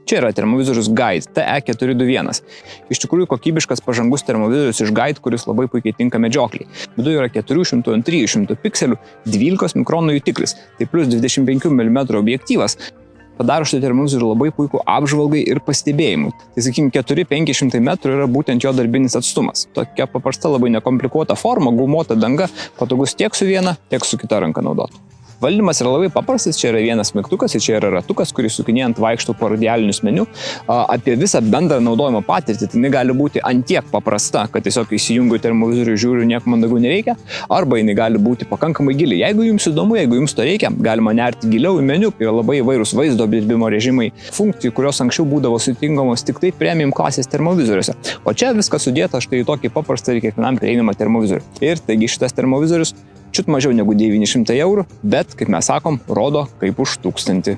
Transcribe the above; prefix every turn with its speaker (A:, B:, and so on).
A: Čia yra termovizorius Guide TE421. Iš tikrųjų kokybiškas pažangus termovizorius iš Guide, kuris labai puikiai tinka medžiokliai. Viduje yra 400 ant 300 pikselių, 12 mikronų jutiklis, tai plus 25 mm objektyvas. Padaro šitą termovizorių labai puikų apžvalgai ir pastebėjimui. Tai, sakykime, 400-500 metrų yra būtent jo darbinis atstumas. Tokia paprasta, labai nekomplikuota forma, gumota danga, patogus tiek su viena, tiek su kita ranka naudoti. Valdymas yra labai paprastas, čia yra vienas mygtukas ir čia yra ratukas, kurį sukinėjant vaikšto po radialinius meniu. Apie visą bendrą naudojimo patirtį, tai jinai gali būti antiek paprasta, kad tiesiog įsijungiu termovizorių, žiūriu, nieko man daugiau nereikia, arba jinai gali būti pakankamai gili. Jeigu jums įdomu, jeigu jums to reikia, galima nerti giliau į meniu, yra labai įvairūs vaizdo apdirbimo režimai, funkcijų, kurios anksčiau būdavo sutinkamos tik tai premium klasės termovizoriuose. O čia viskas sudėta štai į tokį paprastą ir kiekvienam prieinamą termovizorių. Ir taigi šitas termovizorius čiut mažiau negu 900 eurų, bet, kaip mes sakom, rodo kaip už 1000.